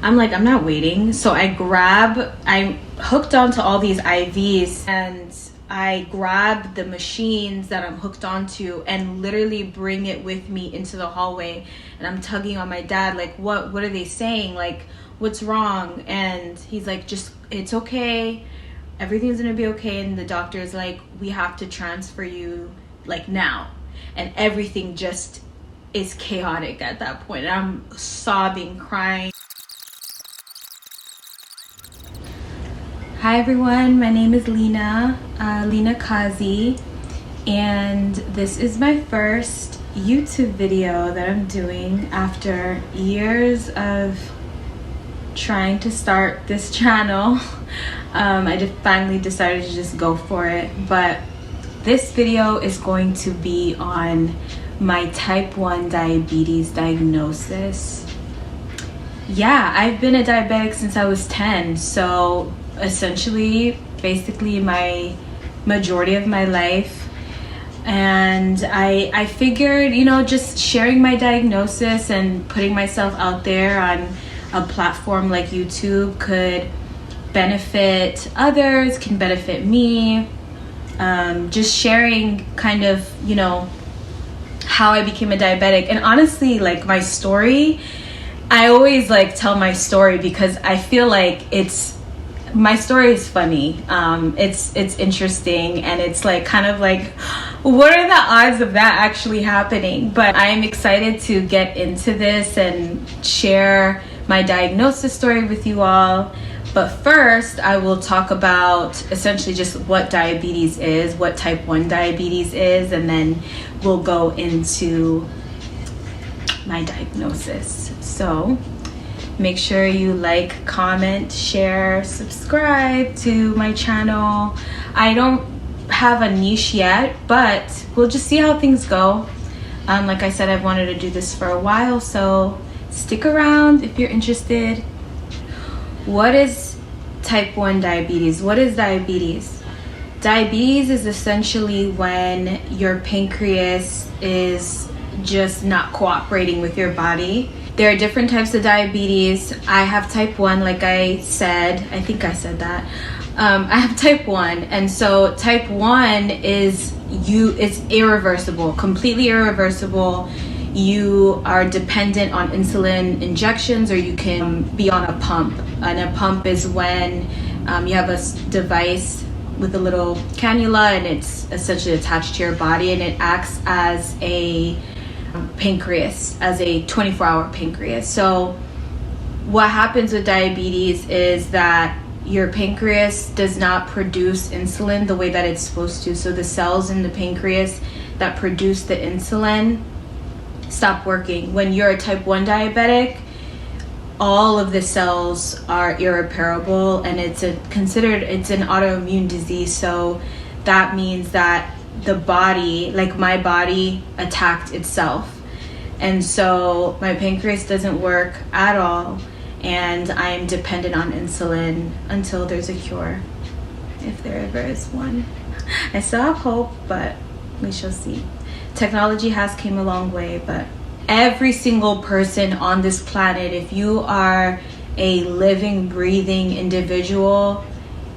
I'm like, I'm not waiting. So I'm hooked onto all these IVs, and I grab the machines that I'm hooked onto and literally bring it with me into the hallway. And I'm tugging on my dad, like, what are they saying? Like, what's wrong? And he's like, just, it's okay. Everything's gonna be okay. And the doctor's like, we have to transfer you like now. And everything just is chaotic at that point. And I'm sobbing, crying. Hi everyone, my name is Lena Kazi, and this is my first YouTube video that I'm doing after years of trying to start this channel. I just finally decided to just go for it. But this video is going to be on my type 1 diabetes diagnosis. Yeah, I've been a diabetic since I was 10, so essentially basically my majority of my life. And I figured, you know, just sharing my diagnosis and putting myself out there on a platform like YouTube could benefit others, can benefit me. Just sharing kind of, you know, how I became a diabetic. And honestly, like, my story, I always like tell my story because I feel like my story is funny. It's interesting, and it's like kind of like, what are the odds of that actually happening? But I'm excited to get into this and share my diagnosis story with you all. But first, I will talk about essentially just what diabetes is, what type 1 diabetes is, and then we'll go into my diagnosis. So make sure you like, comment, share, subscribe to my channel. I don't have a niche yet, but we'll just see how things go. Like I said, I've wanted to do this for a while, so stick around if you're interested. What is type 1 diabetes? What is diabetes? Diabetes is essentially when your pancreas is just not cooperating with your body. There are different types of diabetes. I have type 1, like I said. I think I said that. I have type 1, and so type 1 is it's irreversible, completely irreversible. You are dependent on insulin injections, or you can be on a pump. And a pump is when you have a device with a little cannula, and it's essentially attached to your body, and it acts as a pancreas, as a 24-hour pancreas. So what happens with diabetes is that your pancreas does not produce insulin the way that it's supposed to. So the cells in the pancreas that produce the insulin stop working. When you're a type 1 diabetic, all of the cells are irreparable, and it's an autoimmune disease. So that means that the body, like my body, attacked itself. And so my pancreas doesn't work at all, and I'm dependent on insulin until there's a cure, if there ever is one. I still have hope, but we shall see. Technology has came a long way, but every single person on this planet, if you are a living, breathing individual,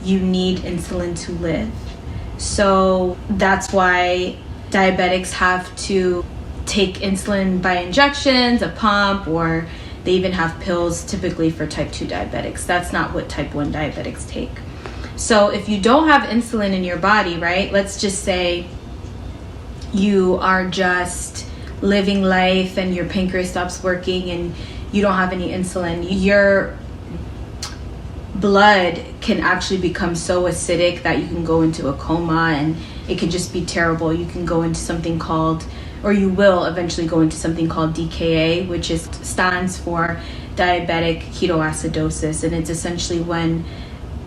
you need insulin to live. So that's why diabetics have to take insulin by injections, a pump, or they even have pills typically for type 2 diabetics. That's not what type 1 diabetics take. So if you don't have insulin in your body, right, let's just say you are just living life and your pancreas stops working and you don't have any insulin, your blood can actually become so acidic that you can go into a coma, and it could just be terrible. You can go into something called, or you will eventually go into something called DKA, which stands for diabetic ketoacidosis, and it's essentially when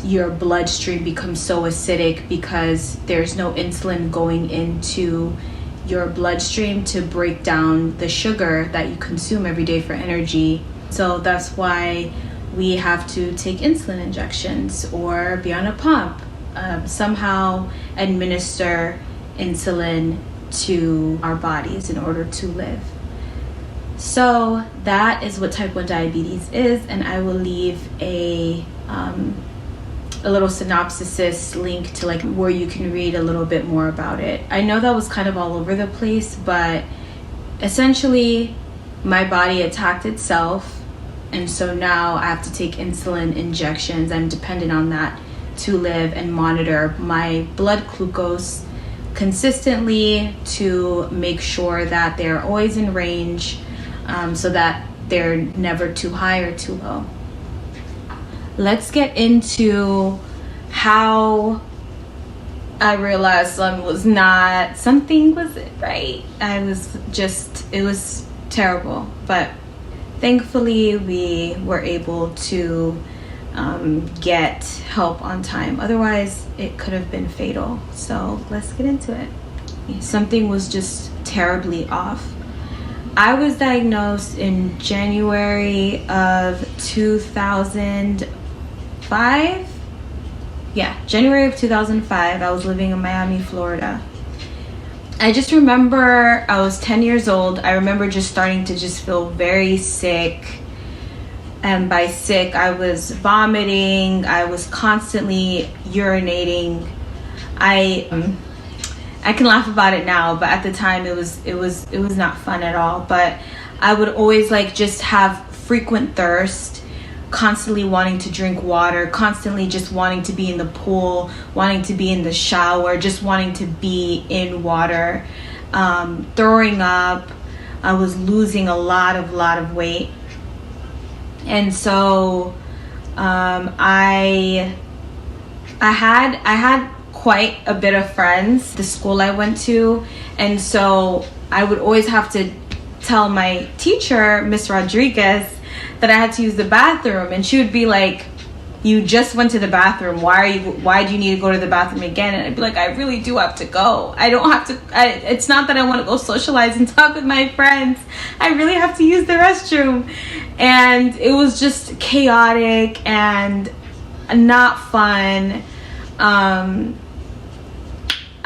your bloodstream becomes so acidic because there's no insulin going into your bloodstream to break down the sugar that you consume every day for energy. So that's why we have to take insulin injections or be on a pump, somehow administer insulin to our bodies in order to live. So that is what type 1 diabetes is, and I will leave a little synopsis link to like where you can read a little bit more about it. I know that was kind of all over the place, but essentially my body attacked itself, and so now I have to take insulin injections. I'm dependent on that to live and monitor my blood glucose consistently to make sure that they're always in range, so that they're never too high or too low. Let's get into how I realized something wasn't right. It was terrible, but thankfully we were able to get help on time. Otherwise, it could have been fatal. So let's get into it. Something was just terribly off. I was diagnosed in January of 2005. Yeah, January of 2005. I was living in Miami, Florida. I just remember I was 10 years old. I remember just starting to just feel very sick. And by sick, I was vomiting. I was constantly urinating. I can laugh about it now, but at the time it was not fun at all. But I would always like just have frequent thirst, constantly wanting to drink water, constantly just wanting to be in the pool, wanting to be in the shower, just wanting to be in water, throwing up. I was losing a lot of weight. And so I had quite a bit of friends, the school I went to, and so I would always have to tell my teacher, Miss Rodriguez, that I had to use the bathroom, and she would be like, "You just went to the bathroom. Why do you need to go to the bathroom again?" And I'd be like, "I really do have to go. I don't have to. It's not that I want to go socialize and talk with my friends. I really have to use the restroom." And it was just chaotic and not fun.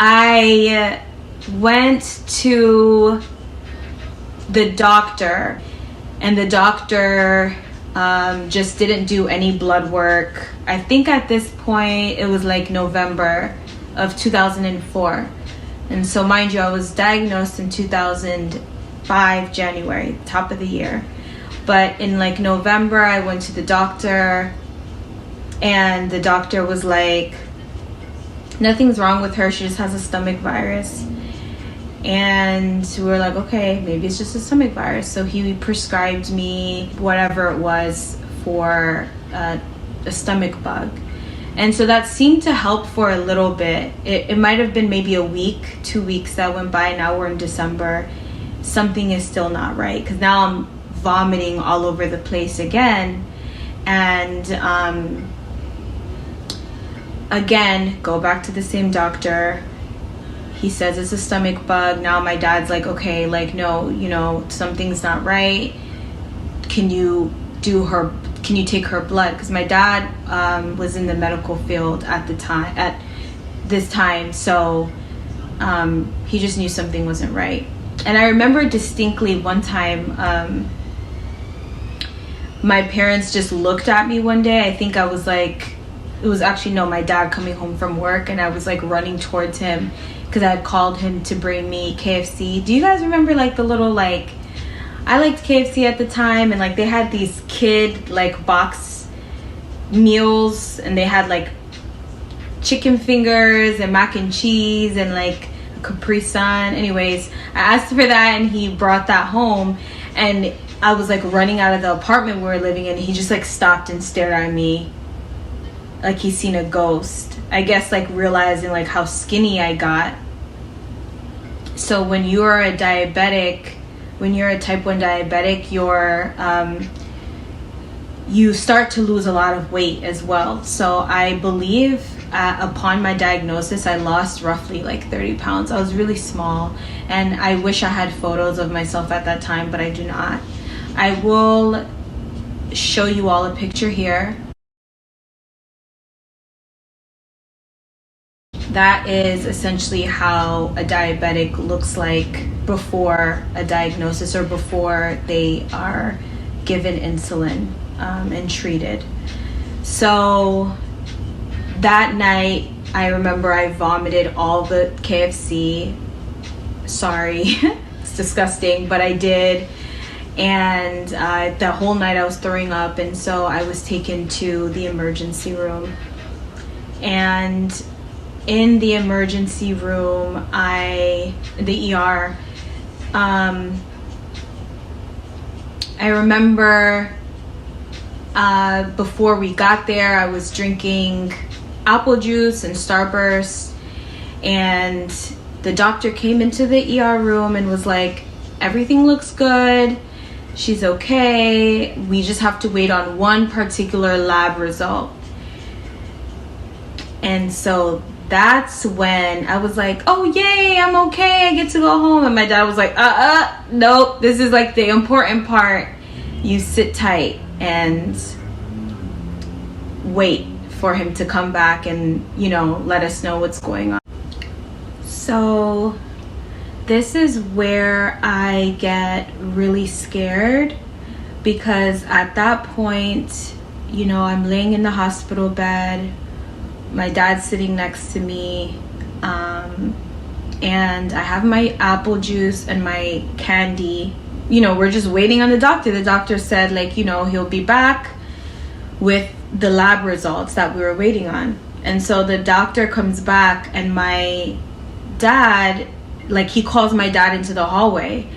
I went to the doctor, and the doctor just didn't do any blood work. I think at this point it was like November of 2004. And so mind you, I was diagnosed in 2005, January, top of the year. But in like November, I went to the doctor, and the doctor was like, nothing's wrong with her. She just has a stomach virus. And we were like, okay, maybe it's just a stomach virus. So he prescribed me whatever it was for a stomach bug. And so that seemed to help for a little bit. It might have been maybe a week, 2 weeks that went by. Now we're in December. Something is still not right, because now I'm vomiting all over the place again. And again, go back to the same doctor. He says it's a stomach bug. Now my dad's like, okay, like, no, something's not right. Can you take her blood? Because my dad was in the medical field at this time. So he just knew something wasn't right. And I remember distinctly one time, my parents just looked at me one day. I think I was like, it was actually, no, my dad coming home from work, and I was like running towards him because I had called him to bring me KFC. Do you guys remember like the little, like, I liked KFC at the time, and like they had these kid like box meals, and they had like chicken fingers and mac and cheese and like a Capri Sun. Anyways, I asked for that, and he brought that home, and I was like running out of the apartment we were living in. He just like stopped and stared at me like he's seen a ghost. I guess like realizing like how skinny I got. So when you're a diabetic, when you're a type 1 diabetic, you start to lose a lot of weight as well. So I believe upon my diagnosis, I lost roughly like 30 pounds. I was really small, and I wish I had photos of myself at that time, but I do not. I will show you all a picture here. that is essentially how a diabetic looks like before a diagnosis or before they are given insulin and treated. So that night, I remember I vomited all the KFC. Sorry, it's disgusting, but I did. And the whole night I was throwing up, and so I was taken to the emergency room. And in the emergency room, the ER, I remember before we got there, I was drinking apple juice and Starburst, and the doctor came into the ER room and was like, everything looks good, she's okay, we just have to wait on one particular lab result. And so that's when I was like, oh yay, I'm okay, I get to go home. And my dad was like, nope, this is like the important part. You sit tight and wait for him to come back and, you know, let us know what's going on. So this is where I get really scared, because at that point, you know, I'm laying in the hospital bed, my dad's sitting next to me, and I have my apple juice and my candy. You know, we're just waiting on the doctor. The doctor said, like, you know, he'll be back with the lab results that we were waiting on. And so the doctor comes back, and my dad, like, he calls my dad into the hallway.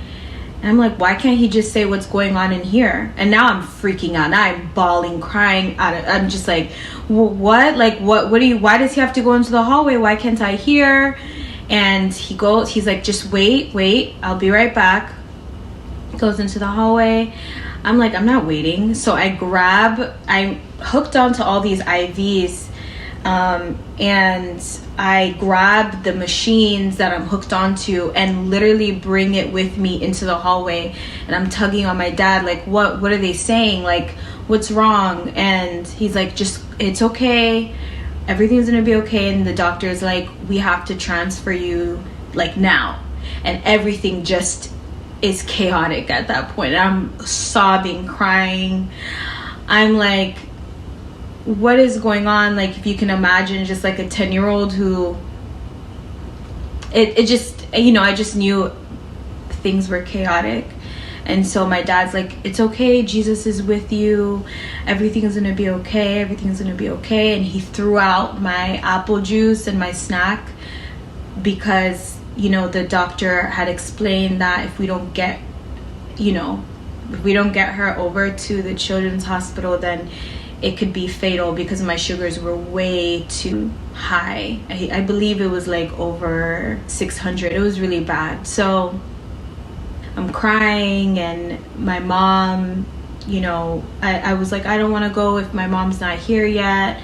And I'm like, why can't he just say what's going on in here? And now I'm freaking out. Now I'm bawling, crying out. I'm just like, what? Like, what do you, why does he have to go into the hallway? Why can't I hear? And he's like, just wait, I'll be right back. Goes into the hallway. I'm like, I'm not waiting. So I'm hooked onto all these IVs, and I grab the machines that I'm hooked onto and literally bring it with me into the hallway. And I'm tugging on my dad, like, what are they saying? Like, what's wrong? And he's like, just, it's okay, everything's gonna be okay. And the doctor's like, we have to transfer you, like, now. And everything just is chaotic at that point. I'm sobbing, crying. I'm like, what is going on? Like, if you can imagine, just like a 10-year-old who it just, you know, I just knew things were chaotic. And so my dad's like, it's okay, Jesus is with you, everything's gonna be okay, everything's gonna be okay. And he threw out my apple juice and my snack, because, you know, the doctor had explained that if we don't get, you know, if we don't get her over to the children's hospital, then it could be fatal, because my sugars were way too high. I believe it was like over 600. It was really bad. So I'm crying, and my mom, you know, I was like, I don't want to go if my mom's not here yet.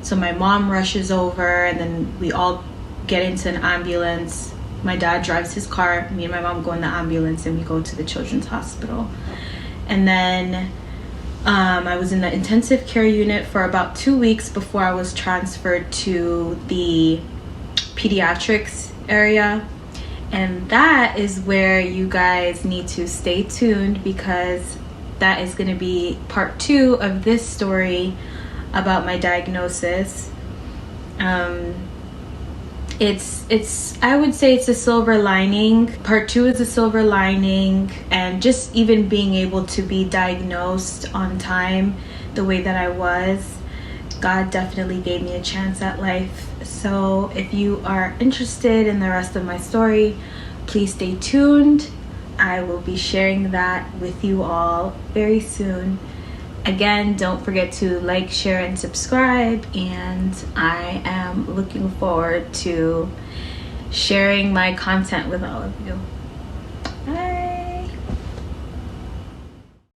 So my mom rushes over, and then we all get into an ambulance. My dad drives his car, me and my mom go in the ambulance, and we go to the children's hospital. And then I was in the intensive care unit for about 2 weeks before I was transferred to the pediatrics area. And that is where you guys need to stay tuned, because that is going to be part 2 of this story about my diagnosis. I would say it's a silver lining. Part 2 is a silver lining, and just even being able to be diagnosed on time the way that I was, God definitely gave me a chance at life. So if you are interested in the rest of my story, please stay tuned. I will be sharing that with you all very soon. Again, don't forget to like, share, and subscribe, and I am looking forward to sharing my content with all of you.